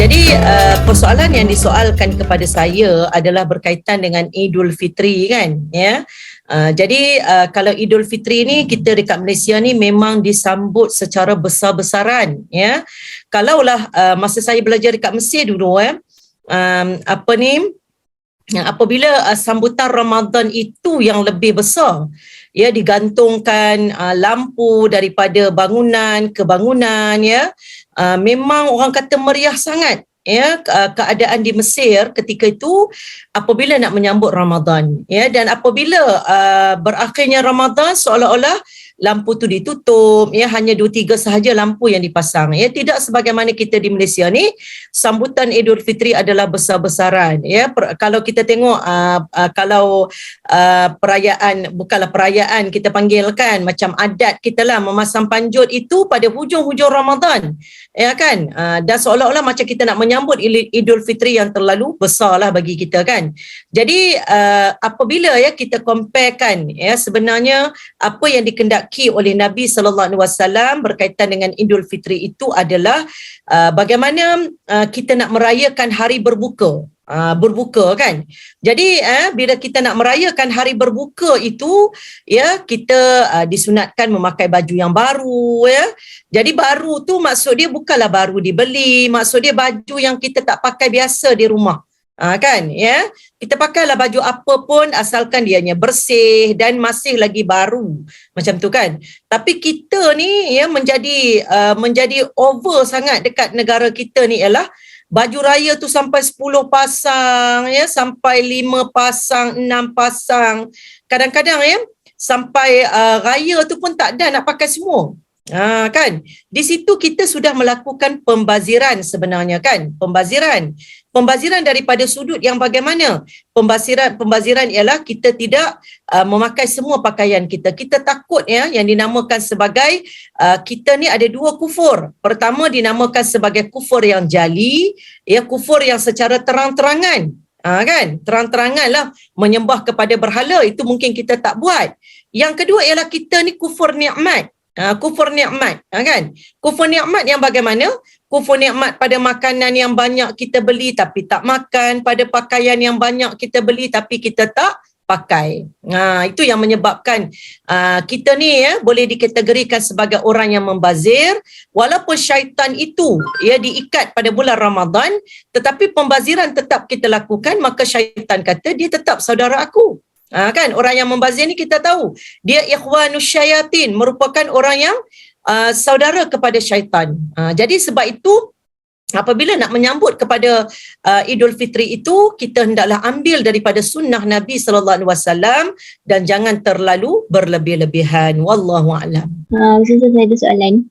Jadi persoalan yang disoalkan kepada saya adalah berkaitan dengan Idul Fitri kan, ya. Jadi kalau Idul Fitri ni kita dekat Malaysia ni memang disambut secara besar-besaran, ya. Kalaulah masa saya belajar dekat Mesir dulu, apabila sambutan Ramadan itu yang lebih besar, ya, digantungkan lampu daripada bangunan ke bangunan, ya. Memang orang kata meriah sangat, ya, keadaan di Mesir ketika itu apabila nak menyambut Ramadan, ya. Dan apabila berakhirnya Ramadan, seolah-olah lampu tu ditutup, ya, hanya 2-3 sahaja lampu yang dipasang, ya. Tidak sebagaimana kita di Malaysia ni, sambutan Idul Fitri adalah besar-besaran, ya. Kalau kita tengok kalau perayaan, bukanlah perayaan, kita panggilkan macam adat kita lah, memasang panjut itu pada hujung-hujung Ramadan, ya kan. Dan seolah-olah macam kita nak menyambut Idul Fitri yang terlalu besar lah bagi kita kan. Jadi apabila, ya, kita comparekan, ya, sebenarnya apa yang dikendaki oleh Nabi SAW berkaitan dengan Idul Fitri itu adalah bagaimana kita nak merayakan hari berbuka. Berbuka kan. Jadi bila kita nak merayakan hari berbuka itu, ya, kita disunatkan memakai baju yang baru, ya. Jadi baru tu maksud dia bukanlah baru dibeli, maksud dia baju yang kita tak pakai biasa di rumah. Kan, ya, kita pakailah baju apa pun asalkan dianya bersih dan masih lagi baru, macam tu kan. Tapi kita ni, ya, menjadi over sangat dekat negara kita ni ialah baju raya tu sampai 10 pasang, ya, sampai 5 pasang, 6 pasang, kadang-kadang, ya, sampai raya tu pun tak ada nak pakai semua. Kan, di situ kita sudah melakukan pembaziran sebenarnya kan. Pembaziran daripada sudut yang bagaimana? Pembaziran ialah kita tidak memakai semua pakaian kita. Kita takut, ya, yang dinamakan sebagai kita ni ada dua kufur. Pertama dinamakan sebagai kufur yang jali, ya, kufur yang secara terang-terangan. Kan, terang-terangan lah menyembah kepada berhala, itu mungkin kita tak buat. Yang kedua ialah kita ni kufur nikmat. Kufur nikmat, kan? Kufur nikmat yang bagaimana? Kufur nikmat pada makanan yang banyak kita beli tapi tak makan, pada pakaian yang banyak kita beli tapi kita tak pakai. Itu yang menyebabkan kita ni, ya, boleh dikategorikan sebagai orang yang membazir, walaupun syaitan itu, ya, diikat pada bulan Ramadan, tetapi pembaziran tetap kita lakukan, maka syaitan kata dia tetap saudara aku. Kan, orang yang membazir ni kita tahu dia ikhwanus syayatin, merupakan orang yang saudara kepada syaitan. Jadi sebab itu apabila nak menyambut kepada Idul Fitri itu, kita hendaklah ambil daripada sunnah Nabi SAW dan jangan terlalu berlebih-lebihan. Wallahu a'lam. Saya ada soalan.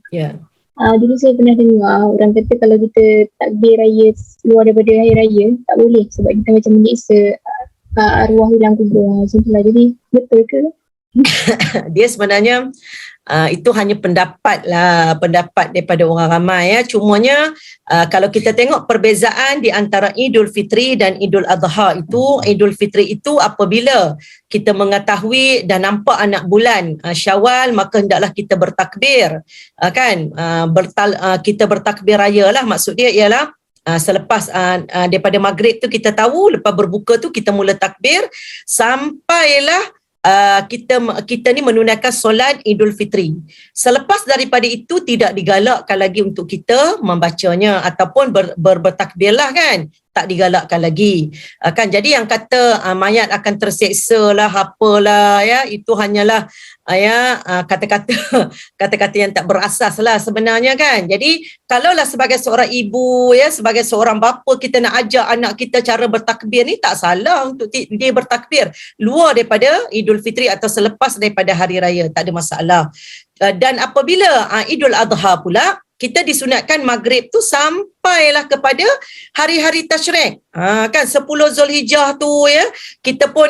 Ya. Dulu saya pernah dengar orang kata kalau kita takbir raya luar daripada hari raya tak boleh sebab kita macam menyiksa arwah hilang kubur. Macam itulah. Jadi betul ke? Dia sebenarnya itu hanya pendapat daripada orang ramai, ya. Cumanya kalau kita tengok perbezaan di antara Idul Fitri dan Idul Adha itu, Idul Fitri itu apabila kita mengetahui dan nampak anak bulan Syawal, maka hendaklah kita bertakbir, kan. Kita bertakbir raya lah, maksud dia ialah selepas daripada maghrib tu kita tahu, lepas berbuka tu kita mula takbir sampailah kita ni menunaikan solat Idul Fitri. Selepas daripada itu tidak digalakkan lagi untuk kita membacanya ataupun bertakbirlah, kan. Tak digalakkan lagi. Kan, jadi yang kata mayat akan terseksa lah, apalah, ya, itu hanyalah kata-kata yang tak berasas lah sebenarnya, kan. Jadi kalaulah sebagai seorang ibu, ya, sebagai seorang bapa, kita nak ajak anak kita cara bertakbir ni, tak salah untuk dia bertakbir luar daripada Idul Fitri atau selepas daripada hari raya, tak ada masalah. Dan apabila Idul Adha pula, kita disunatkan maghrib tu sampailah kepada hari-hari tasyrik. Kan 10 Zulhijjah tu, ya, kita pun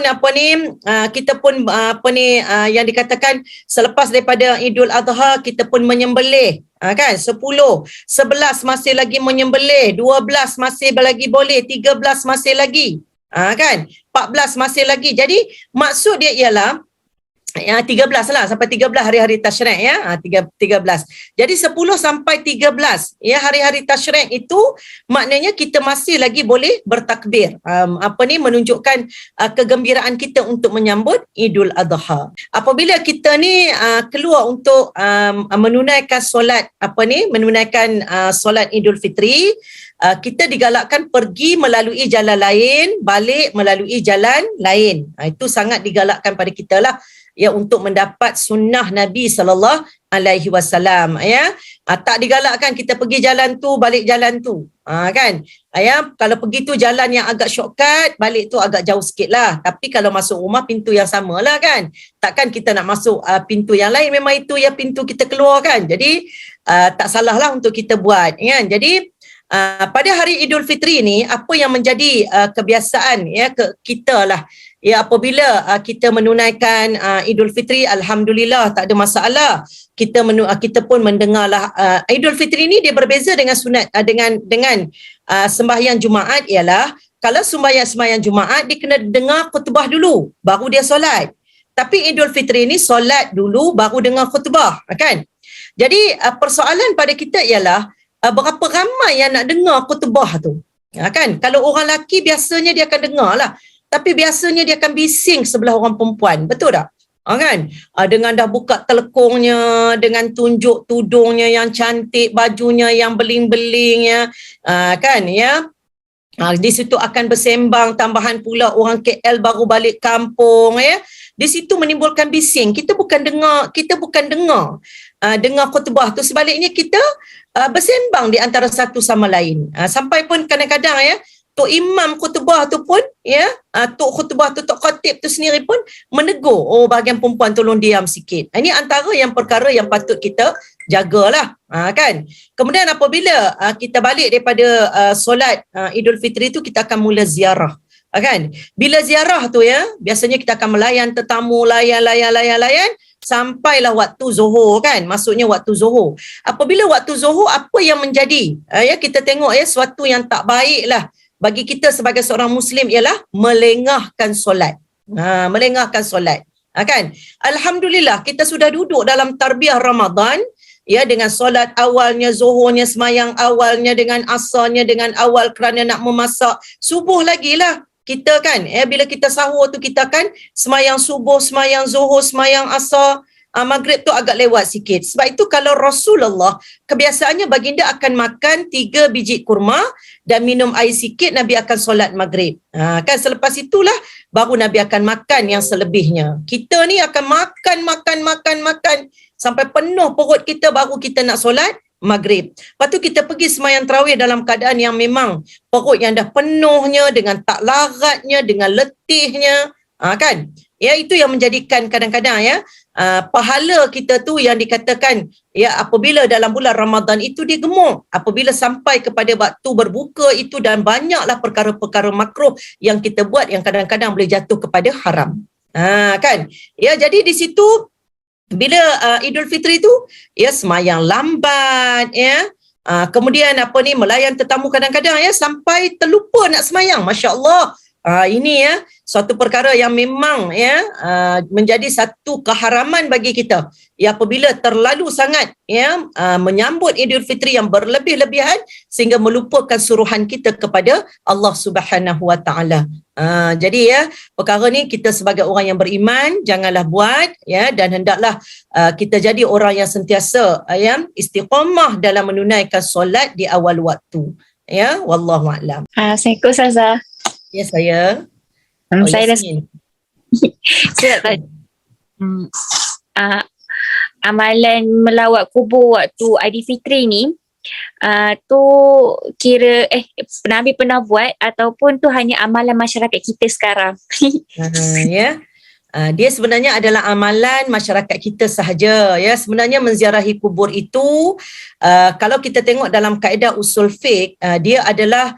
yang dikatakan selepas daripada Idul Adha kita pun menyembelih. Kan 10, 11 masih lagi menyembelih, 12 masih lagi boleh, 13 masih lagi. Kan 14 masih lagi. Jadi maksud dia ialah Ya, 13 lah sampai 13 hari-hari tasyrik ya. 13. Jadi 10 sampai 13 ya hari-hari tasyrik itu maknanya kita masih lagi boleh bertakbir. Menunjukkan kegembiraan kita untuk menyambut Idul Adha. Apabila kita ni keluar untuk menunaikan solat menunaikan solat Idul Fitri, kita digalakkan pergi melalui jalan lain, balik melalui jalan lain. Itu sangat digalakkan pada kita lah ya, untuk mendapat sunnah Nabi sallallahu alaihi wasallam ya. Tak digalakkan kita pergi jalan tu balik jalan tu. Kan? Ya, kalau pergi tu jalan yang agak shortcut, balik tu agak jauh sikit lah. Tapi kalau masuk rumah pintu yang sama lah kan. Takkan kita nak masuk pintu yang lain, memang itu ya pintu kita keluar kan. Jadi tak salah lah untuk kita buat kan. Jadi pada hari Idul Fitri ni apa yang menjadi kebiasaan ya kita lah ya, apabila kita menunaikan Idul Fitri, alhamdulillah tak ada masalah. Kita pun mendengarlah Idul Fitri ni dia berbeza dengan sunat dengan sembahyang Jumaat, ialah kalau sembahyang Jumaat dia kena dengar khutbah dulu baru dia solat. Tapi Idul Fitri ni solat dulu baru dengar khutbah kan. Jadi persoalan pada kita ialah berapa ramai yang nak dengar khutbah tu kan. Kalau orang lelaki biasanya dia akan dengar lah, tapi biasanya dia akan bising sebelah orang perempuan, betul tak? Kan? Dengan dah buka telekungnya, dengan tunjuk tudungnya yang cantik, bajunya yang beling-beling ya, kan ya. Di situ akan bersembang, tambahan pula orang KL baru balik kampung ya. Di situ menimbulkan bising. Kita bukan dengar khutbah tu, sebaliknya kita bersembang di antara satu sama lain. Sampai pun kadang-kadang ya, Tok Imam khutbah tu pun ya, Tok khutbah tu, Tok Khatib tu sendiri pun menegur, bahagian perempuan tolong diam sikit. Ini antara yang perkara yang patut kita jagalah kan. Kemudian apabila kita balik daripada solat Idul Fitri tu, kita akan mula ziarah kan. Bila ziarah tu ya, biasanya kita akan melayan tetamu, layan sampailah waktu Zuhur kan. Maksudnya waktu Zuhur. Apabila waktu Zuhur, apa yang menjadi ya, kita tengok ya, sesuatu yang tak baik lah bagi kita sebagai seorang Muslim ialah melengahkan solat. Melengahkan solat. Kan? Alhamdulillah kita sudah duduk dalam tarbiyah Ramadan ya, dengan solat awalnya, zuhurnya, semayang awalnya, dengan asarnya, dengan awal kerana nak memasak. Subuh lagi lah kita kan. Bila kita sahur tu kita kan semayang subuh, semayang zuhur, semayang asar. Maghrib tu agak lewat sikit. Sebab itu kalau Rasulullah kebiasaannya baginda akan makan 3 biji kurma dan minum air sikit, Nabi akan solat maghrib. Kan selepas itulah baru Nabi akan makan yang selebihnya. Kita ni akan makan sampai penuh perut kita baru kita nak solat maghrib. Lepas tu kita pergi semayang tarawih dalam keadaan yang memang perut yang dah penuhnya, dengan tak laratnya, dengan letihnya. Kan? Ya, itu yang menjadikan kadang-kadang ya, pahala kita tu yang dikatakan ya, apabila dalam bulan Ramadan itu dia gemuk. Apabila sampai kepada waktu berbuka itu, dan banyaklah perkara-perkara makruh yang kita buat yang kadang-kadang boleh jatuh kepada haram. Kan? Ya, jadi di situ bila Idul Fitri tu ya, semayang lambat ya. Kemudian melayan tetamu kadang-kadang ya, sampai terlupa nak semayang. Masya-Allah. Ini ya suatu perkara yang memang ya menjadi satu keharaman bagi kita ya, apabila terlalu sangat ya menyambut Idul Fitri yang berlebih-lebihan sehingga melupakan suruhan kita kepada Allah Subhanahu Wa Taala. Jadi ya, perkara ni kita sebagai orang yang beriman janganlah buat ya, dan hendaklah kita jadi orang yang sentiasa ya istiqamah dalam menunaikan solat di awal waktu ya. Wallahu a'lam. Assalamualaikum Ustazah. Ya, saya. Saya dah Yasmin. amalan melawat kubur waktu Aidilfitri ni tu kira Nabi pernah buat ataupun tu hanya amalan masyarakat kita sekarang? Ya. Dia sebenarnya adalah amalan masyarakat kita sahaja ya. Sebenarnya menziarahi kubur itu kalau kita tengok dalam kaedah usul fiqh, dia adalah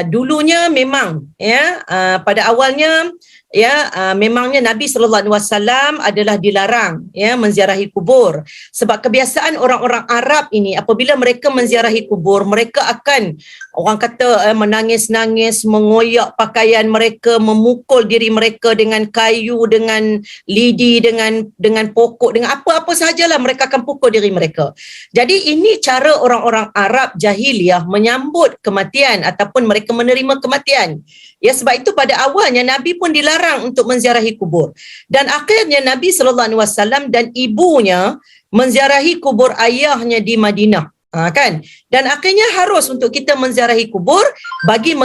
dulunya memang ya pada awalnya ya memangnya Nabi SAW adalah dilarang ya menziarahi kubur, sebab kebiasaan orang-orang Arab ini apabila mereka menziarahi kubur, mereka akan orang kata menangis-nangis, mengoyak pakaian mereka, memukul diri mereka dengan kayu, dengan lidi, dengan pokok, dengan apa-apa sahajalah mereka akan pukul diri mereka. Jadi ini cara orang-orang Arab jahiliyah menyambut kematian ataupun mereka menerima kematian. Ya, sebab itu pada awalnya Nabi pun dilarang untuk menziarahi kubur. Dan akhirnya Nabi SAW dan ibunya menziarahi kubur ayahnya di Madinah. Kan? Dan akhirnya harus untuk kita menziarahi kubur bagi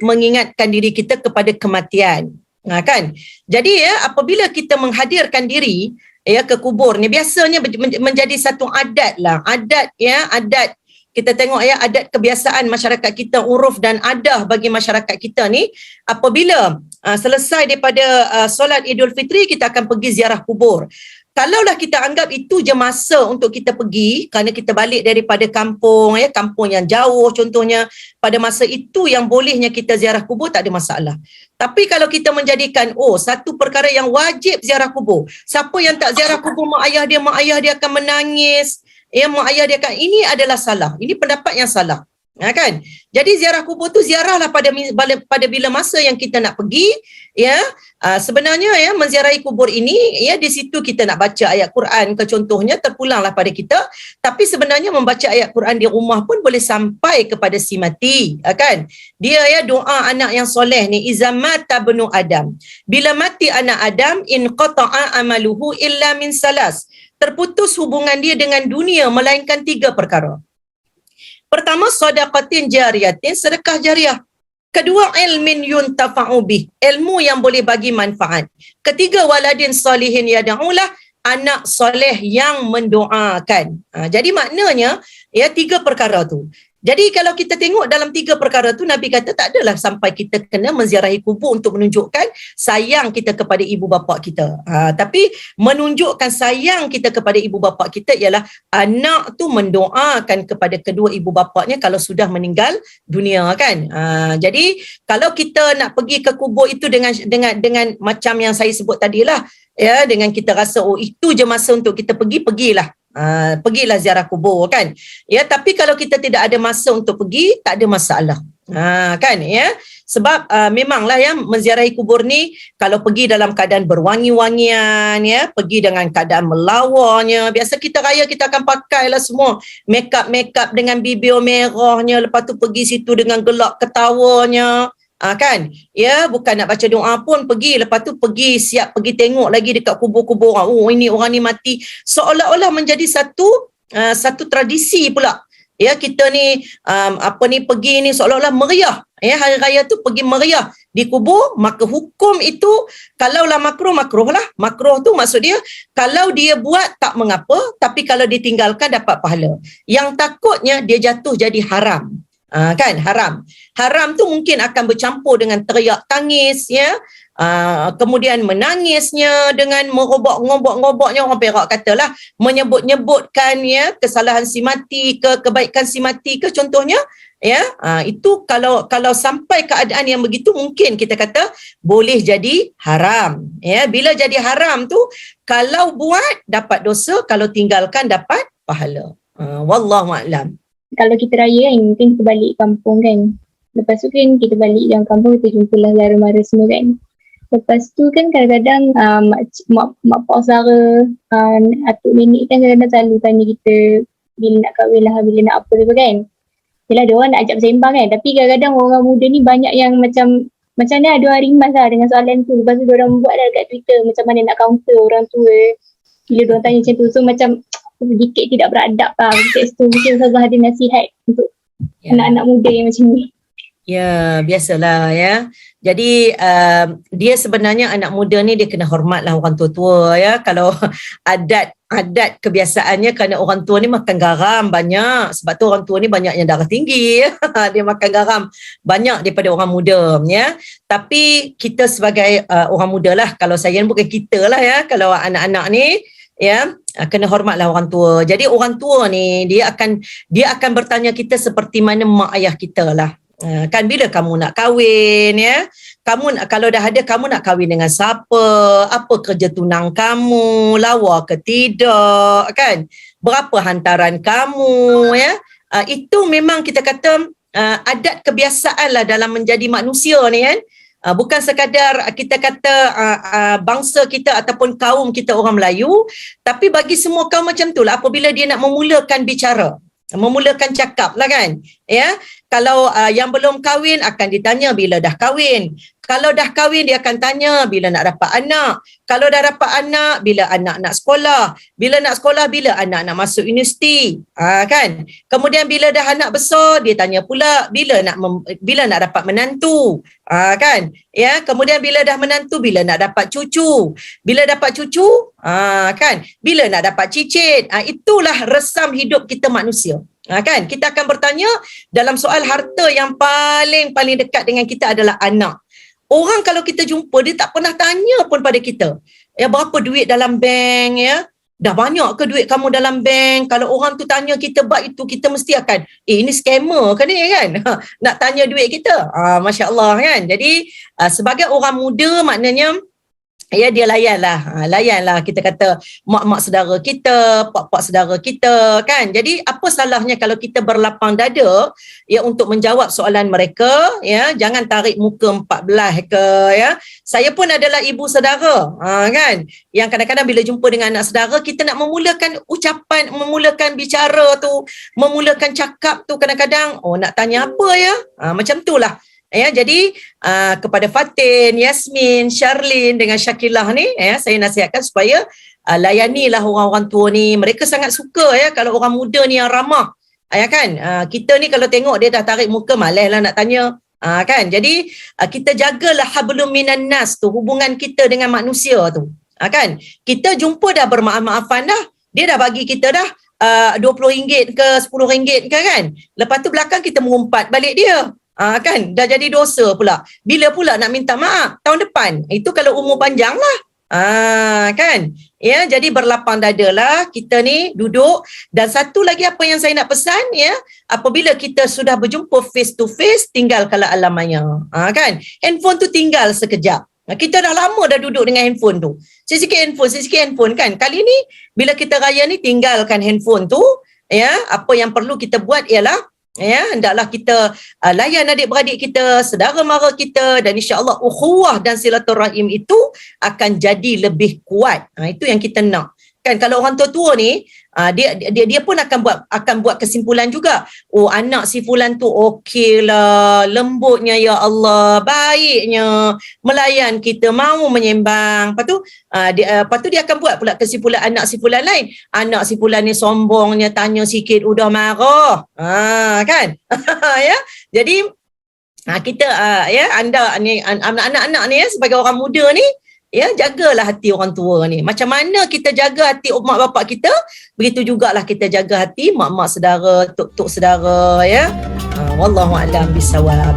mengingatkan diri kita kepada kematian. Kan? Jadi ya, apabila kita menghadirkan diri ya ke kubur ni biasanya menjadi satu adat lah. Adat kita tengok ya, adat kebiasaan masyarakat kita, uruf dan adah bagi masyarakat kita ni, apabila selesai daripada solat Idul Fitri, kita akan pergi ziarah kubur. Kalaulah kita anggap itu je masa untuk kita pergi, kerana kita balik daripada kampung ya, kampung yang jauh contohnya, pada masa itu yang bolehnya kita ziarah kubur, tak ada masalah. Tapi kalau kita menjadikan satu perkara yang wajib ziarah kubur, siapa yang tak ziarah kubur mak ayah dia akan menangis. Ya, mak ayah dia kan, ini adalah salah. Ini pendapat yang salah. Kan? Jadi ziarah kubur tu ziarahlah pada bila masa yang kita nak pergi, ya. Sebenarnya ya, menziarahi kubur ini ya, di situ kita nak baca ayat Quran ke contohnya, terpulanglah pada kita. Tapi sebenarnya membaca ayat Quran di rumah pun boleh sampai kepada si mati, kan? Dia ya, doa anak yang soleh ni, iza mata bnu Adam, bila mati anak Adam, in qata'a amaluhu illa min salas, terputus hubungan dia dengan dunia melainkan 3 perkara. Pertama, sadaqatin jariyatin, sedekah jariah. Kedua, ilmin yuntafa'u bih, ilmu yang boleh bagi manfaat. Ketiga, waladin salihin yad'ulah, anak soleh yang mendoakan. Jadi maknanya ya, 3 perkara tu. Jadi kalau kita tengok dalam 3 perkara tu, Nabi kata tak adalah sampai kita kena menziarahi kubur untuk menunjukkan sayang kita kepada ibu bapa kita. Tapi menunjukkan sayang kita kepada ibu bapa kita ialah anak tu mendoakan kepada kedua ibu bapanya kalau sudah meninggal dunia, kan. Jadi kalau kita nak pergi ke kubur itu dengan macam yang saya sebut tadilah, ya, dengan kita rasa itu je masa untuk kita pergilah. Pergilah ziarah kubur, kan. Ya, tapi kalau kita tidak ada masa untuk pergi, tak ada masalah. Kan ya, sebab memanglah ya, menziarahi kubur ni kalau pergi dalam keadaan berwangi-wangian ya, pergi dengan keadaan melawanya. Biasa kita raya kita akan pakailah semua make up dengan bibir merahnya, lepas tu pergi situ dengan gelak ketawanya. Kan ya, bukan nak baca doa pun pergi, lepas tu pergi siap pergi tengok lagi dekat kubur-kubur orang, ini orang ni mati, seolah-olah menjadi satu tradisi pula ya. Kita ni pergi ni seolah-olah meriah ya, hari raya tu pergi meriah di kubur. Maka hukum itu kalaulah makruh lah. Makruh tu maksud dia kalau dia buat tak mengapa, tapi kalau ditinggalkan dapat pahala. Yang takutnya dia jatuh jadi haram. Kan, haram tu mungkin akan bercampur dengan teriak tangis ya, kemudian menangisnya dengan merobok-ngobok-ngoboknya, orang Perak katalah menyebut-nyebutkan ya kesalahan si mati ke kebaikan si mati ke contohnya ya. Itu kalau sampai keadaan yang begitu, mungkin kita kata boleh jadi haram ya. Bila jadi haram tu, kalau buat dapat dosa, kalau tinggalkan dapat pahala. Wallahu a'lam. Kalau kita raya kan, mungkin kita balik kampung kan. Lepas tu kan kita balik dalam kampung, kita jumpalah saudara mara semua kan. Lepas tu kan kadang-kadang mak pak saudara, atuk nenek kan kadang-kadang selalu tanya kita bila nak kahwin lah, bila nak apa tu kan. Yelah, dia orang nak ajak bersembang kan. Tapi kadang-kadang orang muda ni banyak yang macam ni ada orang rimas lah dengan soalan tu. Lepas tu dia orang buat lah dekat Twitter macam mana nak counter orang tua bila dia orang tanya macam tu. So macam sedikit tidak beradab lah konteks tu. Mungkin Ustazah ada nasihat untuk anak-anak muda yang macam ni. Ya, biasalah ya. Jadi dia sebenarnya anak muda ni dia kena hormatlah orang tua-tua ya. Kalau adat kebiasaannya, kerana orang tua ni makan garam banyak. Sebab tu orang tua ni banyak yang darah tinggi ya. Dia makan garam banyak daripada orang muda ya. Tapi kita sebagai orang muda lah, kalau saya bukan kita lah ya, kalau anak-anak ni ya, kena hormatlah orang tua. Jadi orang tua ni dia akan bertanya kita seperti mana mak ayah kita lah. Kan bila kamu nak kahwin ya, kalau dah ada, kamu nak kahwin dengan siapa, apa kerja tunang kamu, lawa ke tidak kan, berapa hantaran kamu ya. Itu memang kita kata adat kebiasaan lah dalam menjadi manusia ni kan. Bukan sekadar kita kata bangsa kita ataupun kaum kita orang Melayu, tapi bagi semua kaum macam tu lah. Apabila dia nak memulakan bicara, memulakan cakap lah kan ya. Kalau yang belum kahwin akan ditanya bila dah kahwin. Kalau dah kahwin dia akan tanya bila nak dapat anak. Kalau dah dapat anak, bila anak nak sekolah. Bila nak sekolah, bila anak nak masuk universiti. Kan? Kemudian bila dah anak besar, dia tanya pula bila nak dapat menantu. Kan? Ya, kemudian bila dah menantu, bila nak dapat cucu. Bila dapat cucu, kan? Bila nak dapat cicit. Itulah resam hidup kita manusia. Kan? Kita akan bertanya dalam soal harta yang paling dekat dengan kita adalah anak. Orang kalau kita jumpa, dia tak pernah tanya pun pada kita, ya, berapa duit dalam bank ya, dah banyak ke duit kamu dalam bank. Kalau orang tu tanya kita bab itu, kita mesti akan ini scammer ke ni kan, nak tanya duit kita. Masya Allah kan. Jadi sebagai orang muda, maknanya ya dia layanlah kita kata mak-mak saudara kita, pak-pak saudara kita kan. Jadi apa salahnya kalau kita berlapang dada ya untuk menjawab soalan mereka ya. Jangan tarik muka 14 ke ya. Saya pun adalah ibu saudara kan, yang kadang-kadang bila jumpa dengan anak saudara, kita nak memulakan ucapan, memulakan bicara tu, memulakan cakap tu, kadang-kadang nak tanya apa ya, macam tu lah. Ya, jadi kepada Fatin, Yasmin, Sharlin dengan Syakilah ni ya, saya nasihatkan supaya layanilah orang-orang tua ni. Mereka sangat suka ya kalau orang muda ni yang ramah. Ya kan? Kita ni kalau tengok dia dah tarik muka, malas lah nak tanya. Kan? Jadi kita jagalah hablum minan nas tu, hubungan kita dengan manusia tu. Kan? Kita jumpa dah bermaaf-maafan dah. Dia dah bagi kita dah RM20 ke RM10 ke kan? Lepas tu belakang kita mengumpat balik dia. Kan dah jadi dosa pula. Bila pula nak minta maaf? Tahun depan. Itu kalau umur panjang lah. Kan ya, jadi berlapang dada lah kita ni duduk. Dan satu lagi apa yang saya nak pesan ya, apabila kita sudah berjumpa face to face, tinggalkanlah alamanya. Kan handphone tu tinggal sekejap. Kita dah lama dah duduk dengan handphone tu. Sikit handphone kan. Kali ni bila kita raya ni, tinggalkan handphone tu ya. Apa yang perlu kita buat ialah ya, hendaklah kita layan adik-beradik kita, saudara mara kita, dan insya-Allah ukhuwah dan silaturahim itu akan jadi lebih kuat. Itu yang kita nak. Kan kalau orang tua-tua ni dia pun akan buat kesimpulan juga. Oh, anak si fulan tu okeylah, lembutnya ya Allah, baiknya, melayan kita, mau menyembang. Lepas tu dia akan buat pula kesimpulan anak si fulan lain. Anak si fulan ni sombongnya, tanya sikit udah marah. Kan? Ya. Jadi kita ya, anda ni anak-anak ni ya, sebagai orang muda ni ya, jagalah hati orang tua ni. Macam mana kita jaga hati mak bapak kita, begitu jugalah kita jaga hati mak-mak saudara, tok-tok saudara ya. Wallahu a'lam bisawab.